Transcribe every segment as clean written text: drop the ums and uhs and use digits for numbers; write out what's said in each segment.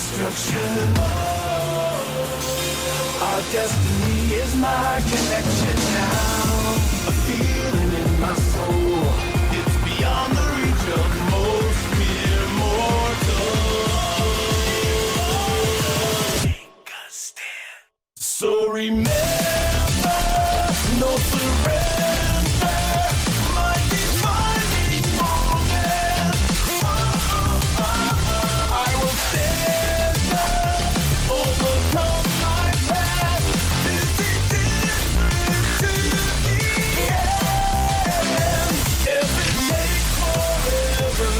destruction. Our destiny is my connection now. A feeling in my soul. It's beyond the reach of most mere mortals. Take a stand. So remember, no surrender. My defining moment. I will stand up, overcome my past. This is different to the end. If it takes forever,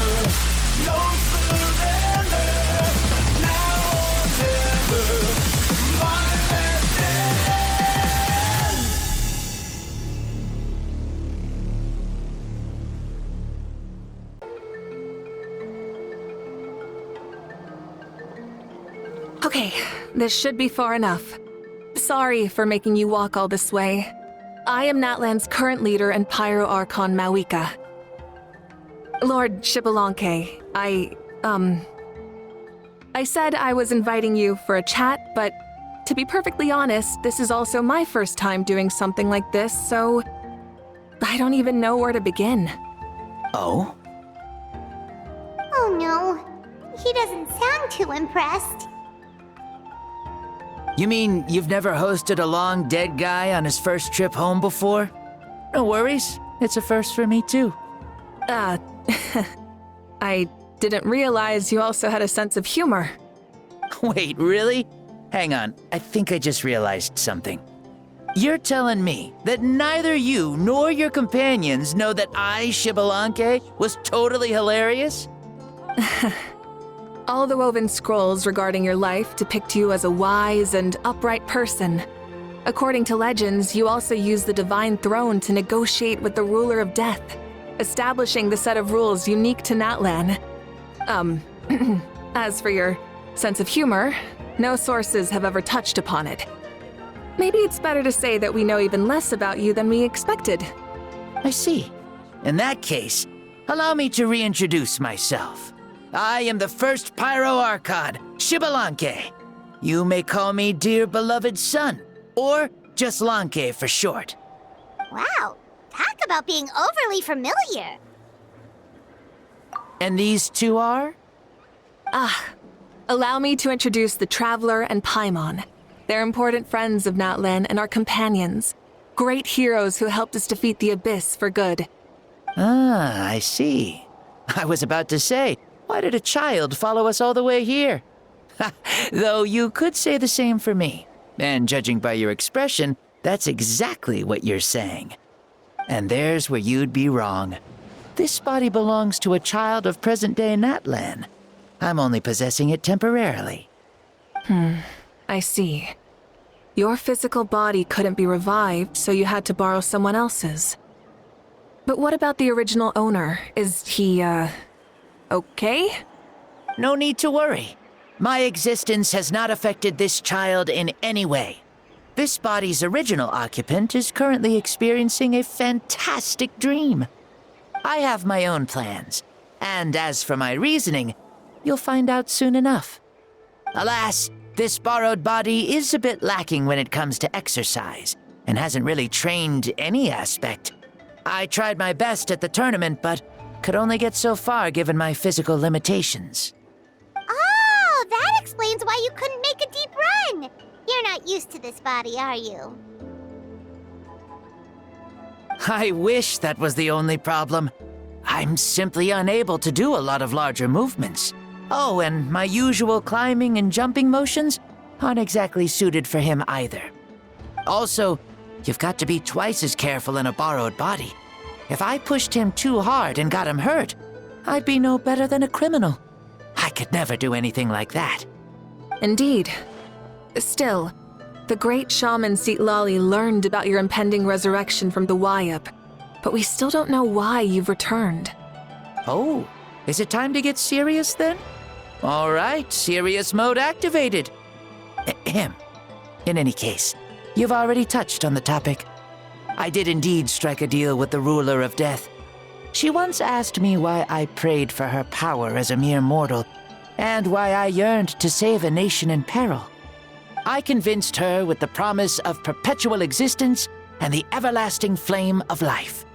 no surrender. Now or never, my last stand. Okay, this should be far enough. Sorry for making you walk all this way. I am Natlan's current leader and Pyro Archon Mawika. Lord Shibalanke, I said I was inviting you for a chat, but to be perfectly honest, this is also my first time doing something like this, so I don't even know where to begin. Oh? Oh no, he doesn't sound too impressed. You mean you've never hosted a long dead guy on his first trip home before? No worries, it's a first for me too. I didn't realize you also had a sense of humor. Wait, really? Hang on, I think I just realized something. You're telling me that neither you nor your companions know that I, Shibalanke, was totally hilarious? All the woven scrolls regarding your life depict you as a wise and upright person. According to legends, you also use the divine throne to negotiate with the ruler of death, establishing the set of rules unique to Natlan. As for your sense of humor, no sources have ever touched upon it. Maybe it's better to say that we know even less about you than we expected. I see. In that case, allow me to reintroduce myself. I am the first Pyro Archon, Shibalanke. You may call me dear beloved son, or just Lanke for short. Wow, talk about being overly familiar. And these two are? Allow me to introduce the Traveler and Paimon. They're important friends of Natlan and our companions. Great heroes who helped us defeat the Abyss for good. Ah, I see. I was about to say, why did a child follow us all the way here? Though you could say the same for me. And judging by your expression, that's exactly what you're saying. And there's where you'd be wrong. This body belongs to a child of present-day Natlan. I'm only possessing it temporarily. I see. Your physical body couldn't be revived, so you had to borrow someone else's. But what about the original owner? Is he, okay? No need to worry. My existence has not affected this child in any way. This body's original occupant is currently experiencing a fantastic dream. I have my own plans, and as for my reasoning, you'll find out soon enough. Alas, this borrowed body is a bit lacking when it comes to exercise, and hasn't really trained any aspect. I tried my best at the tournament, but could only get so far given my physical limitations. Oh, that explains why you couldn't make a deep run. You're not used to this body, are you? I wish that was the only problem. I'm simply unable to do a lot of larger movements. Oh, and my usual climbing and jumping motions aren't exactly suited for him either. Also, you've got to be twice as careful in a borrowed body. If I pushed him too hard and got him hurt, I'd be no better than a criminal. I could never do anything like that. Indeed. Still, the great shaman Sitlali learned about your impending resurrection from the Wayup, but we still don't know why you've returned. Oh, is it time to get serious then? All right, serious mode activated. Ahem. In any case, you've already touched on the topic. I did indeed strike a deal with the ruler of death. She once asked me why I prayed for her power as a mere mortal, and why I yearned to save a nation in peril. I convinced her with the promise of perpetual existence and the everlasting flame of life.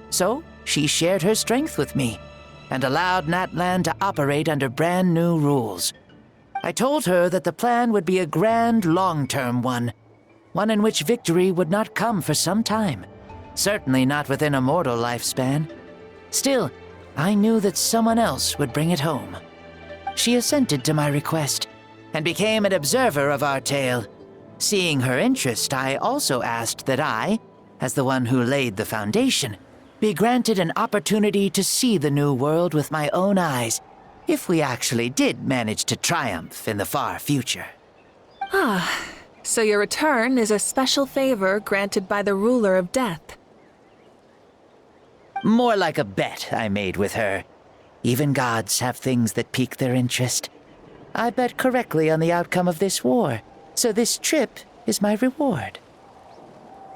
So she shared her strength with me and allowed Natlan to operate under brand new rules. I told her that the plan would be a grand long-term one in which victory would not come for some time, certainly not within a mortal lifespan. Still, I knew that someone else would bring it home. She assented to my request and became an observer of our tale. Seeing her interest, I also asked that I, as the one who laid the foundation, be granted an opportunity to see the new world with my own eyes, if we actually did manage to triumph in the far future. So your return is a special favor granted by the ruler of death. More like a bet I made with her. Even gods have things that pique their interest. I bet correctly on the outcome of this war, so this trip is my reward.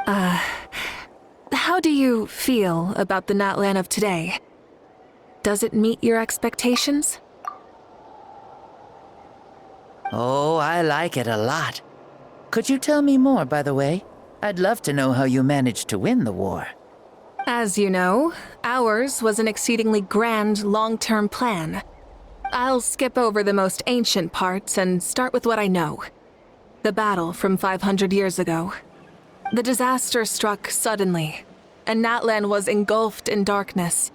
How do you feel about the Natlan of today? Does it meet your expectations? Oh, I like it a lot. Could you tell me more, by the way? I'd love to know how you managed to win the war. As you know, ours was an exceedingly grand long-term plan. I'll skip over the most ancient parts and start with what I know. The battle from 500 years ago. The disaster struck suddenly, and Natlan was engulfed in darkness.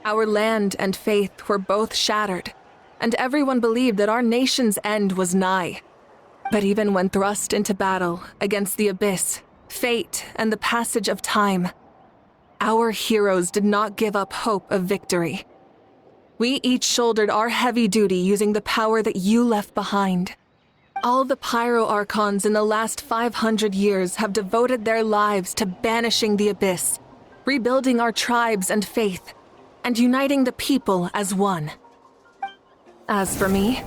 Our land and faith were both shattered, and everyone believed that our nation's end was nigh. But even when thrust into battle against the abyss, fate, and the passage of time, our heroes did not give up hope of victory. We each shouldered our heavy duty using the power that you left behind. All the Pyro Archons in the last 500 years have devoted their lives to banishing the abyss, rebuilding our tribes and faith, and uniting the people as one. As for me,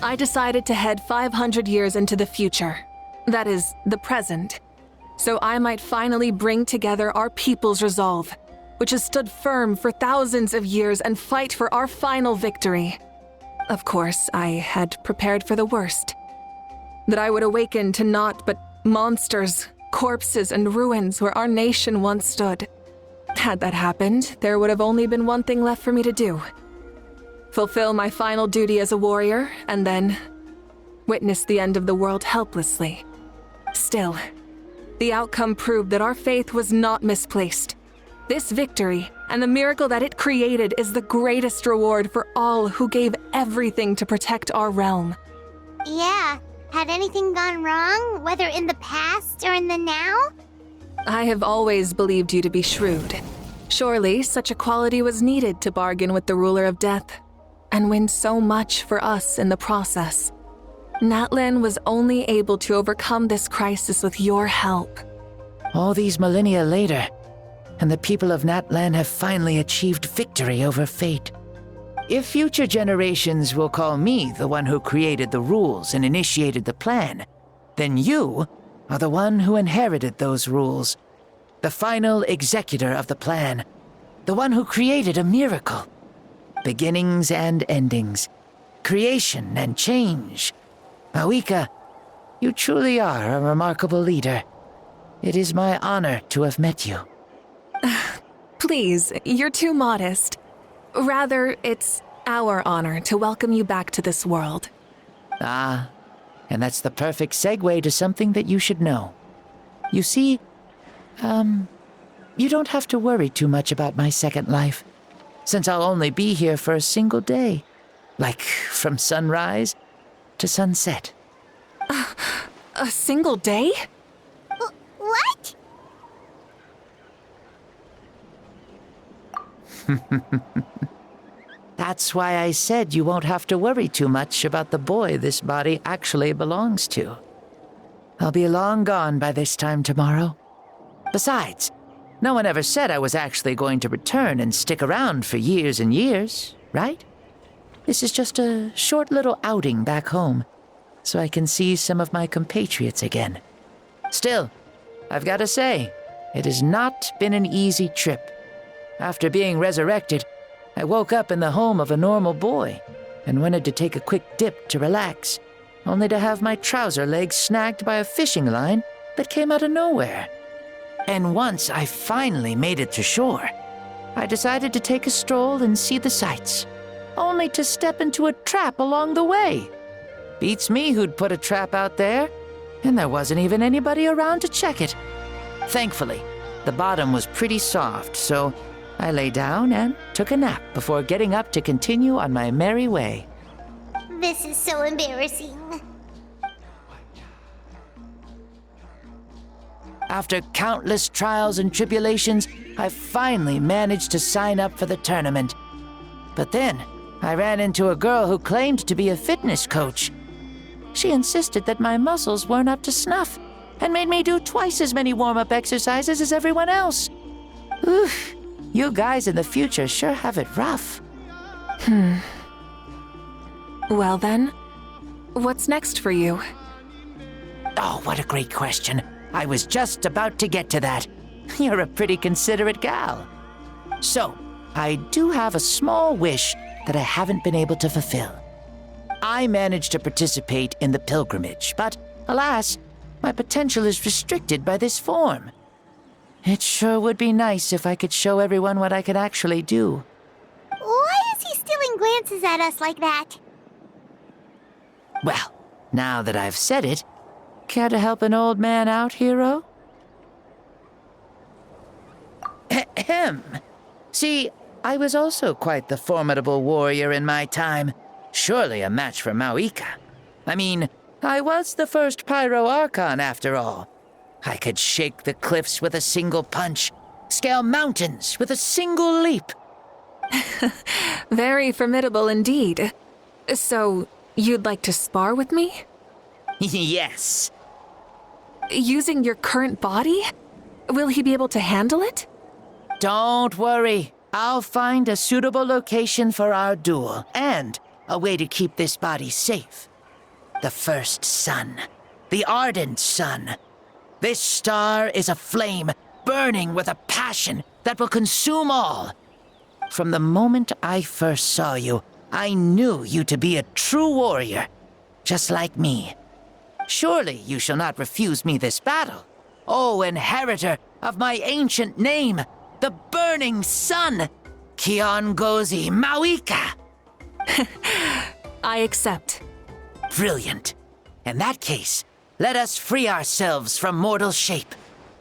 I decided to head 500 years into the future, that is, the present, so I might finally bring together our people's resolve, which has stood firm for thousands of years, and fight for our final victory. Of course, I had prepared for the worst. That I would awaken to naught but monsters, corpses, and ruins where our nation once stood. Had that happened, there would have only been one thing left for me to do. Fulfill my final duty as a warrior, and then witness the end of the world helplessly. Still, the outcome proved that our faith was not misplaced. This victory, and the miracle that it created, is the greatest reward for all who gave everything to protect our realm. Yeah. Had anything gone wrong, whether in the past or in the now? I have always believed you to be shrewd. Surely, such a quality was needed to bargain with the ruler of death, and win so much for us in the process. Natlan was only able to overcome this crisis with your help. All these millennia later, and the people of Natlan have finally achieved victory over fate. If future generations will call me the one who created the rules and initiated the plan, then you are the one who inherited those rules. The final executor of the plan. The one who created a miracle. Beginnings and endings. Creation and change. Awika, you truly are a remarkable leader. It is my honor to have met you. Please, you're too modest. Rather, it's our honor to welcome you back to this world. Ah, and that's the perfect segue to something that you should know. You see, you don't have to worry too much about my second life, since I'll only be here for a single day, like from sunrise to sunset. A single day? What? That's why I said you won't have to worry too much about the boy this body actually belongs to. I'll be long gone by this time tomorrow. Besides, no one ever said I was actually going to return and stick around for years and years, right? This is just a short little outing back home, so I can see some of my compatriots again. Still, I've got to say, it has not been an easy trip. After being resurrected, I woke up in the home of a normal boy, and wanted to take a quick dip to relax, only to have my trouser leg snagged by a fishing line that came out of nowhere. And once I finally made it to shore, I decided to take a stroll and see the sights, only to step into a trap along the way. Beats me who'd put a trap out there, and there wasn't even anybody around to check it. Thankfully, the bottom was pretty soft, so I lay down and took a nap before getting up to continue on my merry way. This is so embarrassing. After countless trials and tribulations, I finally managed to sign up for the tournament. But then, I ran into a girl who claimed to be a fitness coach. She insisted that my muscles weren't up to snuff, and made me do twice as many warm-up exercises as everyone else. Oof, you guys in the future sure have it rough. Well then, what's next for you? Oh, what a great question. I was just about to get to that. You're a pretty considerate gal. So, I do have a small wish that I haven't been able to fulfill. I managed to participate in the pilgrimage, but alas, my potential is restricted by this form. It sure would be nice if I could show everyone what I could actually do. Why is he stealing glances at us like that? Well, now that I've said it, care to help an old man out, hero? Ahem. See, I was also quite the formidable warrior in my time. Surely a match for Mauika. I mean, I was the first Pyro Archon after all. I could shake the cliffs with a single punch, scale mountains with a single leap. Very formidable indeed. So, you'd like to spar with me? Yes. Using your current body? Will he be able to handle it? Don't worry. I'll find a suitable location for our duel, and a way to keep this body safe. The first sun. The ardent sun. This star is a flame, burning with a passion that will consume all. From the moment I first saw you, I knew you to be a true warrior, just like me. Surely you shall not refuse me this battle, O inheritor of my ancient name, the Burning Sun, Kiongozi Mauika. I accept. Brilliant. In that case, let us free ourselves from mortal shape.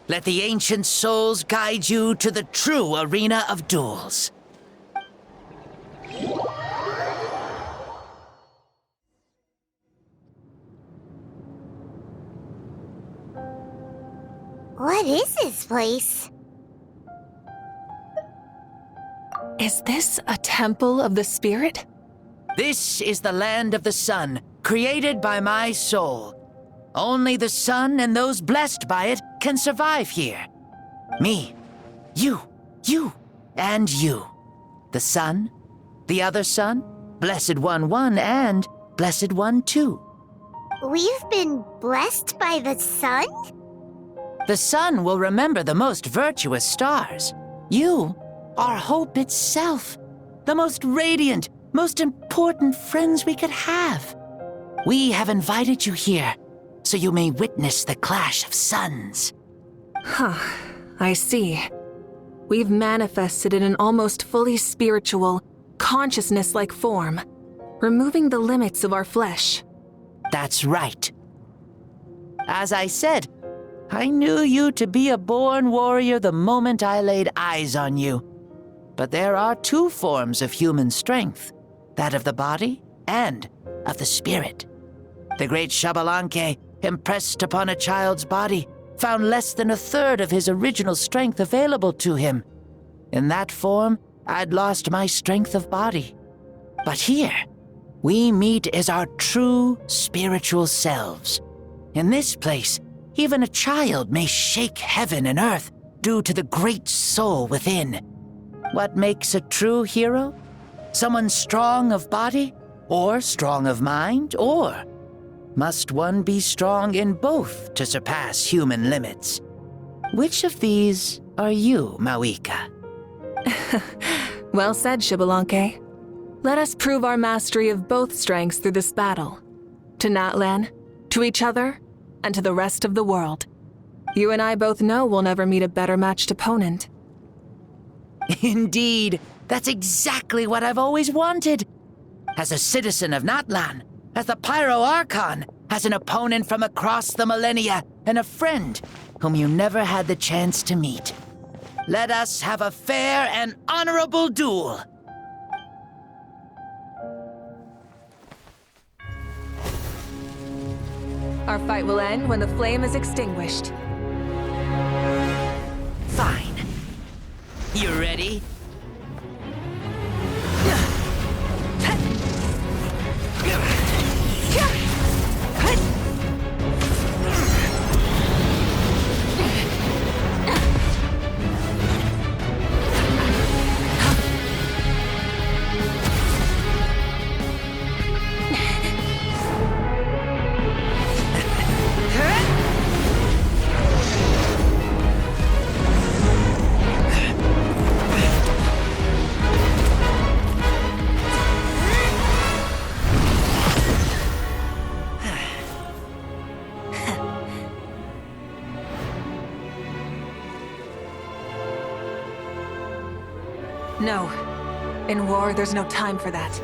Let the ancient souls guide you to the true arena of duels. What is this place? Is this a temple of the spirit? This is the land of the sun, created by my soul. Only the sun and those blessed by it can survive here. Me, you, and you. The sun, the other sun, Blessed One 1, and Blessed One 2. We've been blessed by the sun? The sun will remember the most virtuous stars. You are hope itself, the most radiant, most important friends we could have. We have invited you here, so you may witness the clash of suns. I see. We've manifested in an almost fully spiritual, consciousness-like form, removing the limits of our flesh. That's right. As I said, I knew you to be a born warrior the moment I laid eyes on you. But there are two forms of human strength, that of the body and of the spirit. The great Xbalanque, impressed upon a child's body, found less than a third of his original strength available to him. In that form, I'd lost my strength of body. But here, we meet as our true spiritual selves. In this place, even a child may shake heaven and earth due to the great soul within. What makes a true hero? Someone strong of body, or strong of mind, or must one be strong in both to surpass human limits? Which of these are you, Mauika? Well said, Xbalanque. Let us prove our mastery of both strengths through this battle. To Natlan, to each other, and to the rest of the world. You and I both know we'll never meet a better matched opponent. Indeed, that's exactly what I've always wanted. As a citizen of Natlan, as the Pyro Archon, as an opponent from across the millennia, and a friend whom you never had the chance to meet. Let us have a fair and honorable duel. Our fight will end when the flame is extinguished. Fine. You ready? No. In war, there's no time for that.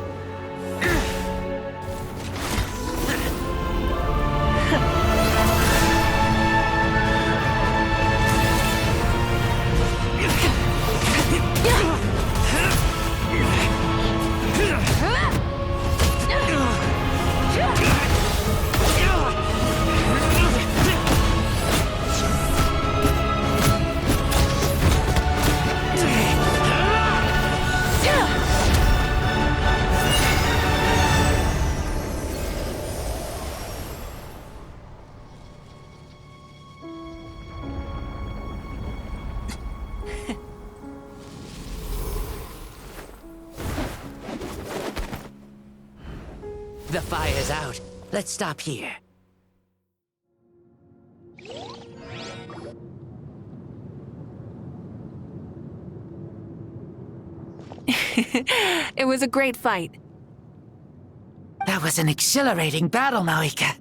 The fire's out. Let's stop here. It was a great fight. That was an exhilarating battle, Maoika.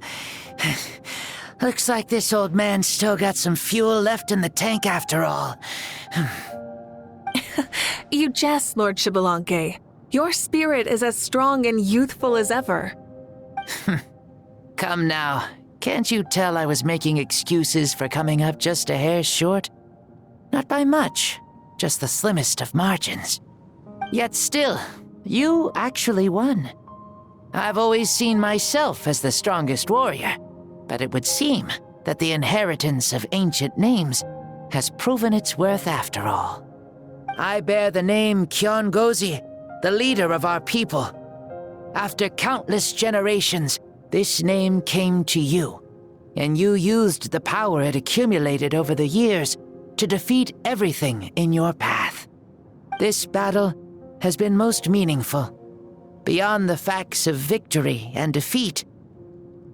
Looks like this old man's still got some fuel left in the tank after all. You jest, Lord Xbalanque. Your spirit is as strong and youthful as ever. Come now. Can't you tell I was making excuses for coming up just a hair short? Not by much, just the slimmest of margins. Yet still, you actually won. I've always seen myself as the strongest warrior, but it would seem that the inheritance of ancient names has proven its worth after all. I bear the name Kiongozi, the leader of our people. After countless generations, this name came to you, and you used the power it accumulated over the years to defeat everything in your path. This battle has been most meaningful. Beyond the facts of victory and defeat,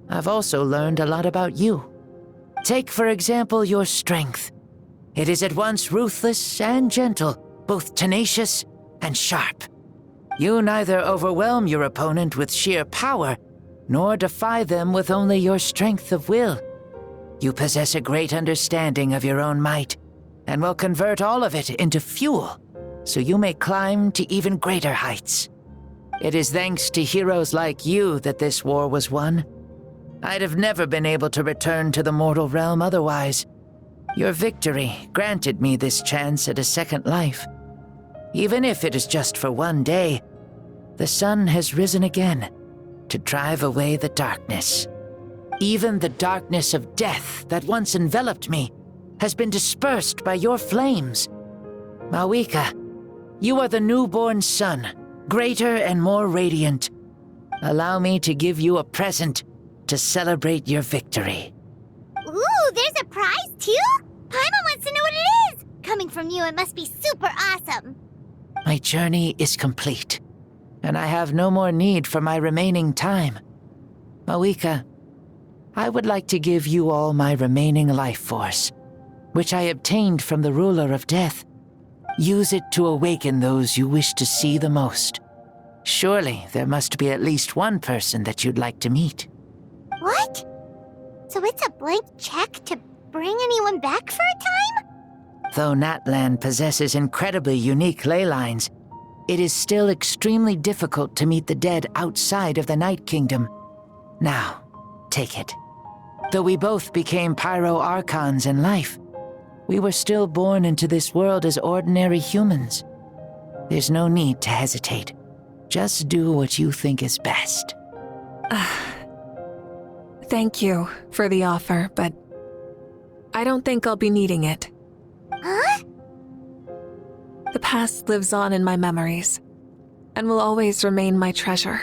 I've also learned a lot about you. Take, for example, your strength. It is at once ruthless and gentle, both tenacious and sharp. You neither overwhelm your opponent with sheer power, nor defy them with only your strength of will. You possess a great understanding of your own might, and will convert all of it into fuel, so you may climb to even greater heights. It is thanks to heroes like you that this war was won. I'd have never been able to return to the mortal realm otherwise. Your victory granted me this chance at a second life. Even if it is just for one day, the sun has risen again to drive away the darkness. Even the darkness of death that once enveloped me has been dispersed by your flames. Maoika, you are the newborn sun, greater and more radiant. Allow me to give you a present to celebrate your victory. Ooh, there's a prize too? Paimon wants to know what it is! Coming from you, it must be super awesome. My journey is complete, and I have no more need for my remaining time. Maoika, I would like to give you all my remaining life force, which I obtained from the ruler of death. Use it to awaken those you wish to see the most. Surely there must be at least one person that you'd like to meet. What? So it's a blank check to bring anyone back for a time? Though Natlan possesses incredibly unique ley lines, it is still extremely difficult to meet the dead outside of the Night Kingdom. Now, take it. Though we both became Pyro-Archons in life, we were still born into this world as ordinary humans. There's no need to hesitate. Just do what you think is best. Thank you for the offer, but I don't think I'll be needing it. Huh? The past lives on in my memories, and will always remain my treasure.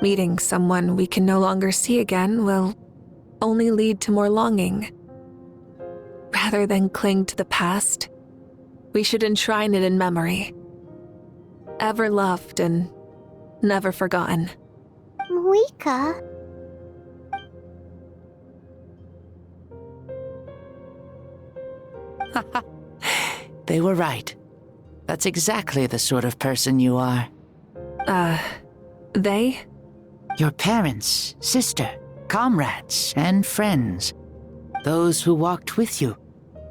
Meeting someone we can no longer see again will only lead to more longing. Rather than cling to the past, we should enshrine it in memory. Ever loved and never forgotten. Moika? They were right. That's exactly the sort of person you are. They? Your parents, sister, comrades, and friends. Those who walked with you,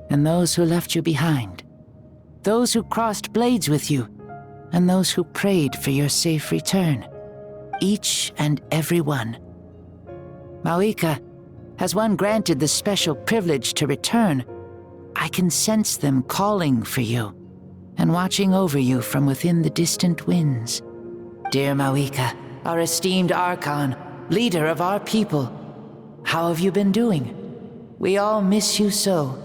and those who left you behind. Those who crossed blades with you, and those who prayed for your safe return. Each and every one. Mawika, has one granted the special privilege to return, I can sense them calling for you, and watching over you from within the distant winds. Dear Mawika, our esteemed Archon, leader of our people, how have you been doing? We all miss you so.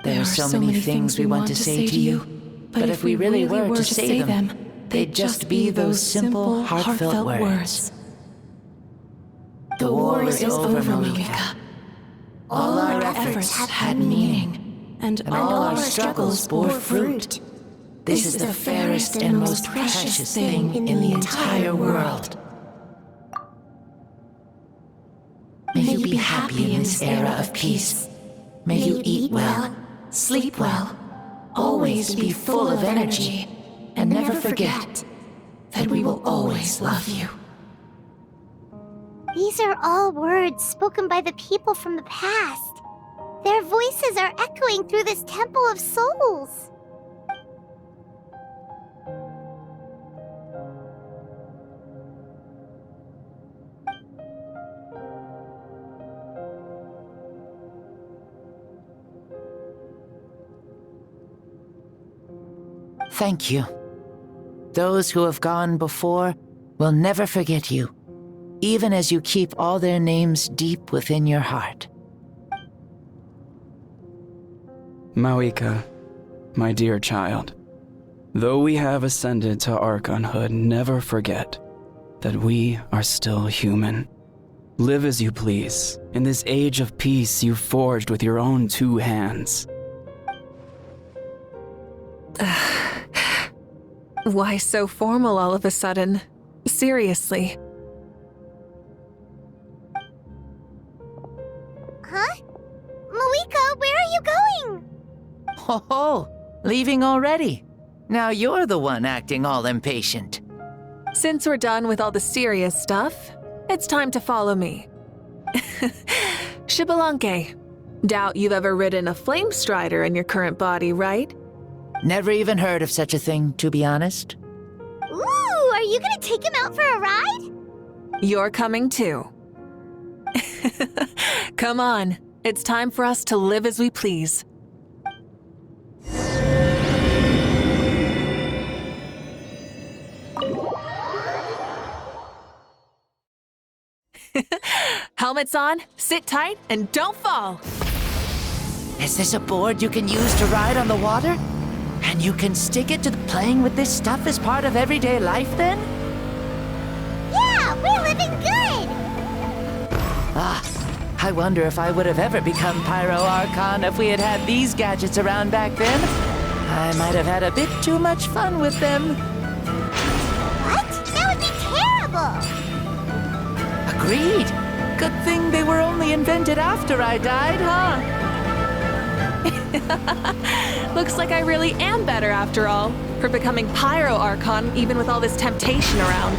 There are so many things we want to say to you, but if we really were to say them, they'd just be those simple, heartfelt words. The war is over, Mawika. All our efforts had meaning, and all our struggles bore fruit. This is the fairest and most precious thing in the entire world. May you be happy in this era of peace. May you eat well, sleep well, always be full of energy, and never forget that we will always love you. These are all words spoken by the people from the past. Their voices are echoing through this Temple of Souls. Thank you. Those who have gone before will never forget you, even as you keep all their names deep within your heart. Mawika, my dear child, though we have ascended to Archonhood, never forget that we are still human. Live as you please, in this age of peace you forged with your own 2 hands. Why so formal all of a sudden? Seriously. Huh? Moika, where are you going? Ho, leaving already? Now you're the one acting all impatient. Since we're done with all the serious stuff, it's time to follow me. Shibalanke, doubt you've ever ridden a flame strider in your current body, right? Never even heard of such a thing, to be honest. Ooh, are you gonna take him out for a ride? You're coming too. Come on, it's time for us to live as we please. Helmets on, sit tight, and don't fall. Is this a board you can use to ride on the water? And you can stick it to playing with this stuff as part of everyday life then? Yeah, we're living good! I wonder if I would have ever become Pyro-Archon if we had had these gadgets around back then. I might have had a bit too much fun with them. What? That would be terrible! Agreed. Good thing they were only invented after I died, huh? Looks like I really am better after all, for becoming Pyro Archon even with all this temptation around.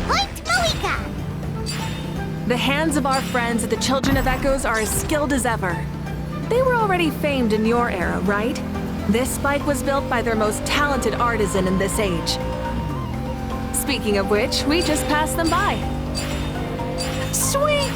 Point Malika! The hands of our friends at the Children of Echoes are as skilled as ever. They were already famed in your era, right? This spike was built by their most talented artisan in this age. Speaking of which, we just passed them by. Sweet!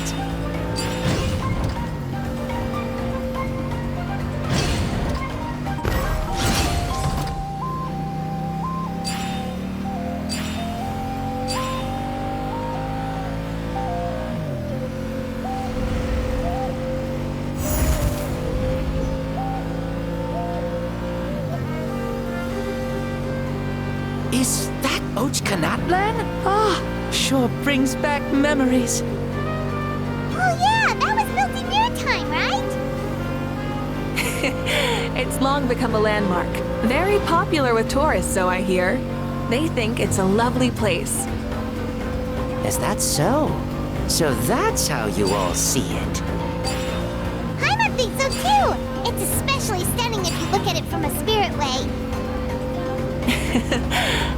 Is that Ochkanatlan? Ah, sure brings back memories. Oh yeah, that was built in your time, right? It's long become a landmark. Very popular with tourists, so I hear. They think it's a lovely place. Is that so? So that's how you all see it. Paimon thinks so too! It's especially stunning if you look at it from a spirit way.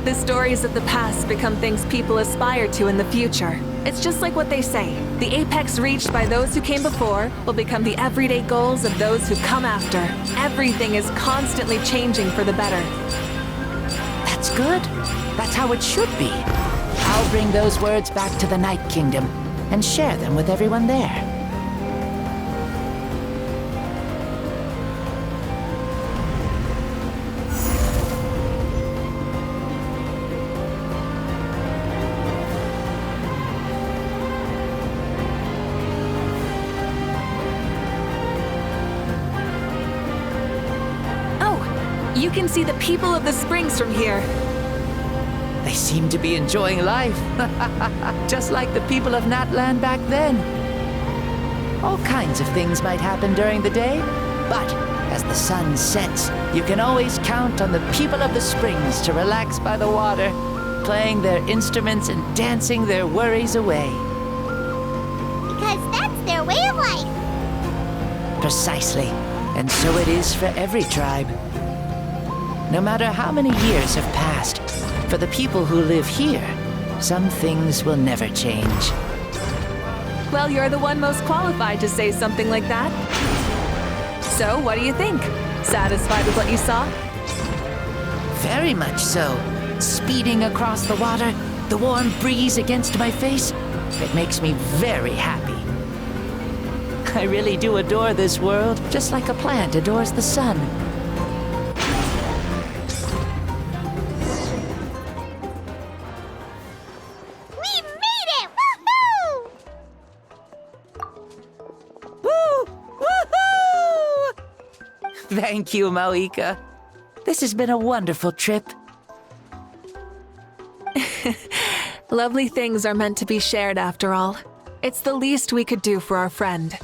The stories of the past become things people aspire to in the future. It's just like what they say. The apex reached by those who came before will become the everyday goals of those who come after. Everything is constantly changing for the better. That's good. That's how it should be. I'll bring those words back to the Night Kingdom and share them with everyone there. You can see the people of the springs from here. They seem to be enjoying life. Just like the people of Natland back then. All kinds of things might happen during the day, but as the sun sets, you can always count on the people of the springs to relax by the water, playing their instruments and dancing their worries away. Because that's their way of life. Precisely. And so it is for every tribe. No matter how many years have passed, for the people who live here, some things will never change. Well, you're the one most qualified to say something like that. So, what do you think? Satisfied with what you saw? Very much so. Speeding across the water, the warm breeze against my face, it makes me very happy. I really do adore this world, just like a plant adores the sun. We made it! Woohoo! Woo! Woohoo! Thank you, Malika. This has been a wonderful trip. Lovely things are meant to be shared after all. It's the least we could do for our friend.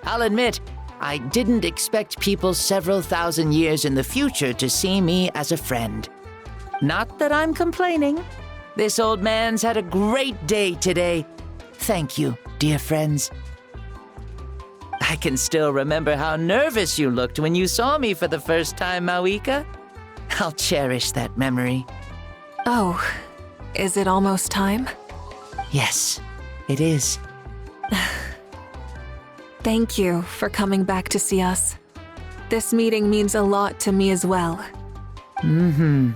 I'll admit, I didn't expect people several thousand years in the future to see me as a friend. Not that I'm complaining. This old man's had a great day today. Thank you, dear friends. I can still remember how nervous you looked when you saw me for the first time, Malika. I'll cherish that memory. Oh, is it almost time? Yes, it is. Thank you for coming back to see us. This meeting means a lot to me as well. Well,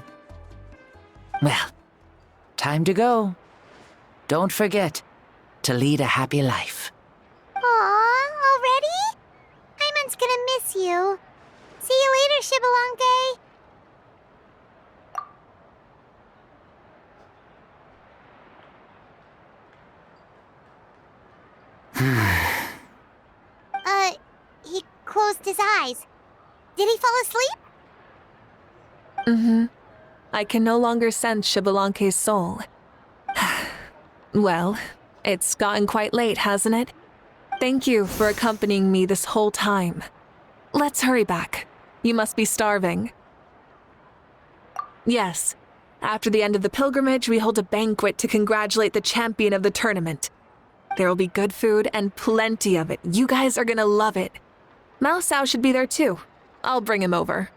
time to go. Don't forget to lead a happy life. Aw, already? Paimon's gonna miss you. See you later, Shibalanke. He closed his eyes. Did he fall asleep? I can no longer sense Shibalanke's soul. Well, it's gotten quite late, hasn't it? Thank you for accompanying me this whole time. Let's hurry back. You must be starving. Yes. After the end of the pilgrimage, we hold a banquet to congratulate the champion of the tournament. There will be good food and plenty of it. You guys are gonna love it. Mao Sao should be there too. I'll bring him over.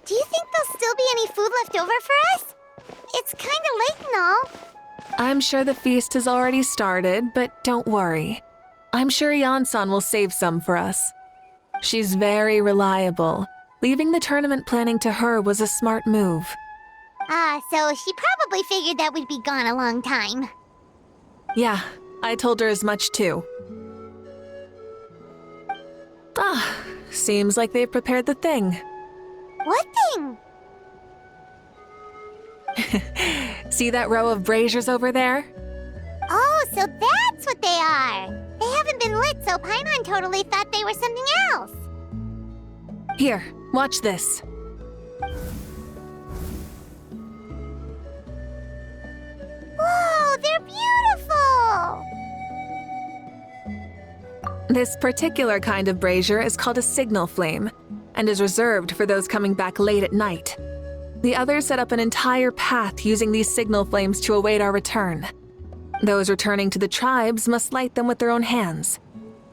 Do you think there'll still be any food left over for us? It's kinda late and all. I'm sure the feast has already started, but don't worry. I'm sure Yansan will save some for us. She's very reliable. Leaving the tournament planning to her was a smart move. So she probably figured that we'd be gone a long time. Yeah, I told her as much too. Seems like they've prepared the thing. What thing? See that row of braziers over there? Oh, so that's what they are. They haven't been lit, so Paimon totally thought they were something else. Here, watch this. Whoa, they're beautiful! This particular kind of brazier is called a signal flame and is reserved for those coming back late at night. The others set up an entire path using these signal flames to await our return. Those returning to the tribes must light them with their own hands.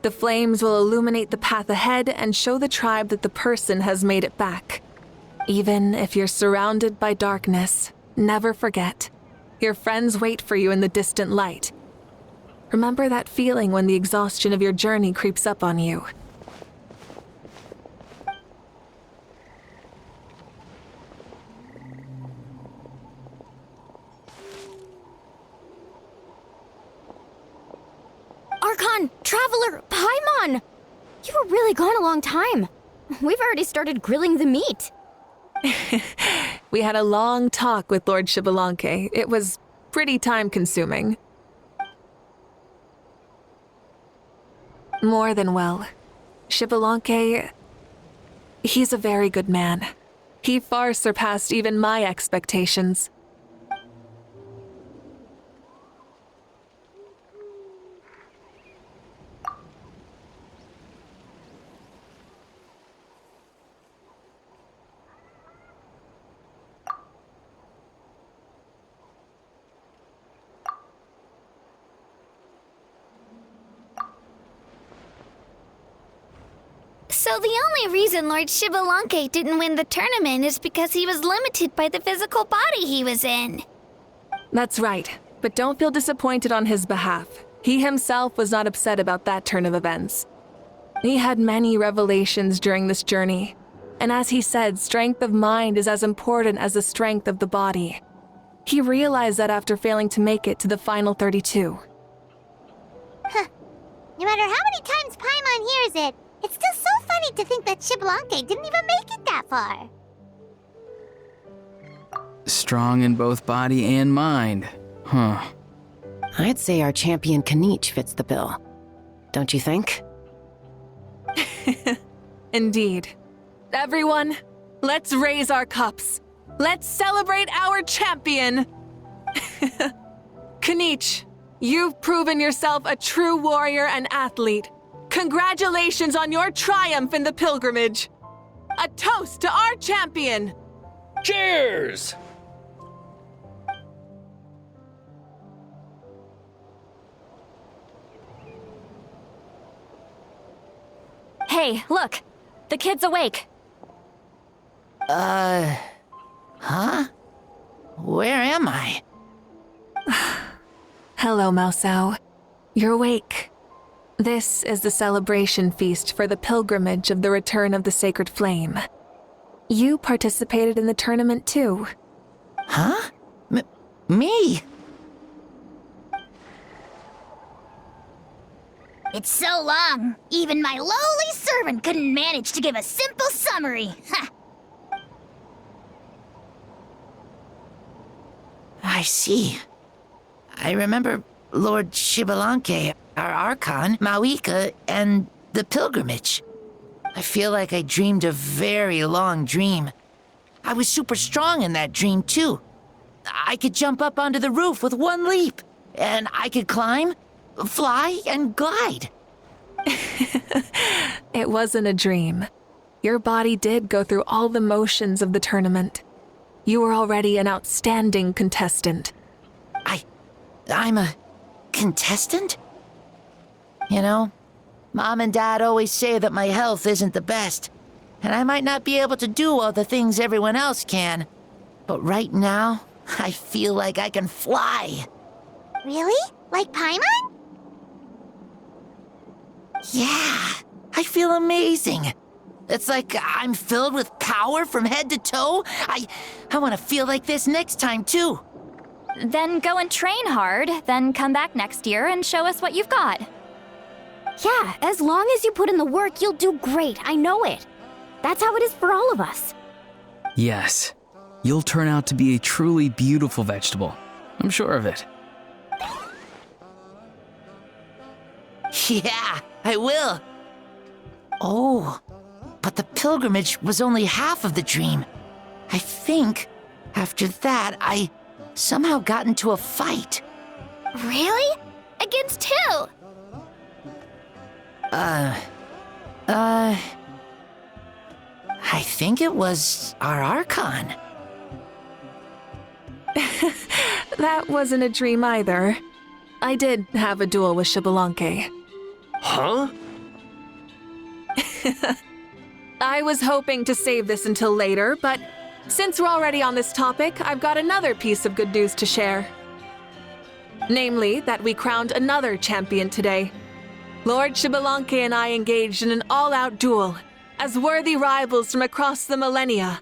The flames will illuminate the path ahead and show the tribe that the person has made it back. Even if you're surrounded by darkness, never forget. Your friends wait for you in the distant light. Remember that feeling when the exhaustion of your journey creeps up on you. Archon! Traveler! Paimon! You were really gone a long time. We've already started grilling the meat. We had a long talk with Lord Shibalanke. It was pretty time-consuming. More than well. Shibalanke, he's a very good man. He far surpassed even my expectations. So the only reason Lord Shibalanke didn't win the tournament is because he was limited by the physical body he was in. That's right, but don't feel disappointed on his behalf. He himself was not upset about that turn of events. He had many revelations during this journey, and as he said, strength of mind is as important as the strength of the body. He realized that after failing to make it to the final 32. No matter how many times Paimon hears it, it's still so funny to think that Shibalanke didn't even make it that far. Strong in both body and mind. Huh. I'd say our champion Kanich fits the bill. Don't you think? Indeed. Everyone, let's raise our cups. Let's celebrate our champion! Kanich, you've proven yourself a true warrior and athlete. Congratulations on your triumph in the pilgrimage. A toast to our champion! Cheers! Hey, look! The kid's awake. Huh? Where am I? Hello, Mao Sao. You're awake. This is the celebration feast for the pilgrimage of the return of the sacred flame. You participated in the tournament too. Huh? Me? It's so long, even my lowly servant couldn't manage to give a simple summary. Ha! I see. I remember Lord Shibalanke, our Archon, Mawika, and the pilgrimage. I feel like I dreamed a very long dream. I was super strong in that dream, too. I could jump up onto the roof with one leap, and I could climb, fly, and glide. It wasn't a dream. Your body did go through all the motions of the tournament. You were already an outstanding contestant. I'm a contestant? You know, Mom and Dad always say that my health isn't the best, and I might not be able to do all the things everyone else can. But right now, I feel like I can fly. Really? Like Paimon? Yeah, I feel amazing. It's like I'm filled with power from head to toe. I want to feel like this next time, too. Then go and train hard, then come back next year and show us what you've got. Yeah, as long as you put in the work, you'll do great. I know it. That's how it is for all of us. Yes, you'll turn out to be a truly beautiful vegetable. I'm sure of it. Yeah, I will. Oh, but the pilgrimage was only half of the dream. I think after that, I somehow got into a fight. Really? Against who? I think it was our Archon. That wasn't a dream either. I did have a duel with Xbalanque. Huh? I was hoping to save this until later, but since we're already on this topic, I've got another piece of good news to share. Namely, that we crowned another champion today. Lord Xbalanque and I engaged in an all-out duel, as worthy rivals from across the millennia.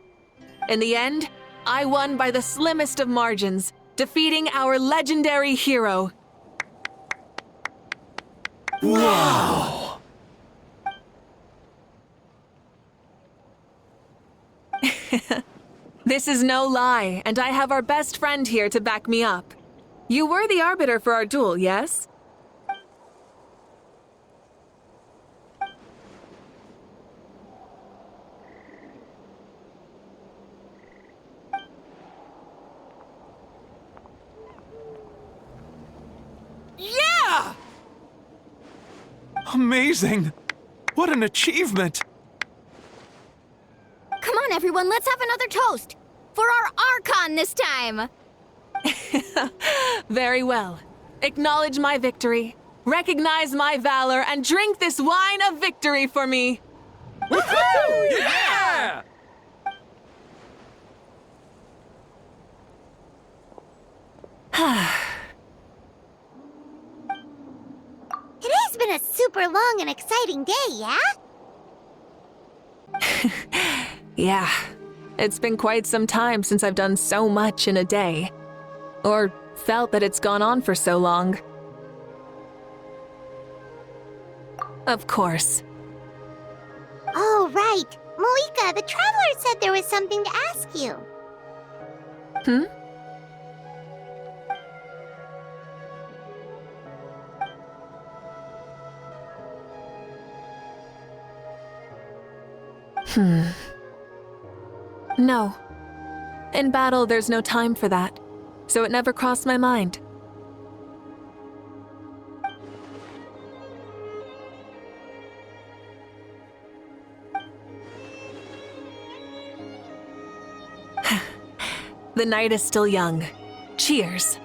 In the end, I won by the slimmest of margins, defeating our legendary hero. Wow! This is no lie, and I have our best friend here to back me up. You were the arbiter for our duel, yes? Yeah! Amazing! What an achievement! Come on, everyone, let's have another toast. For our Archon this time. Very well. Acknowledge my victory, recognize my valor, and drink this wine of victory for me. Woohoo! Yeah! It has been a super long and exciting day, yeah? Yeah, it's been quite some time since I've done so much in a day. Or felt that it's gone on for so long. Of course. Oh, right. Moika, the Traveler said there was something to ask you. No. In battle, there's no time for that, so it never crossed my mind. The night is still young. Cheers.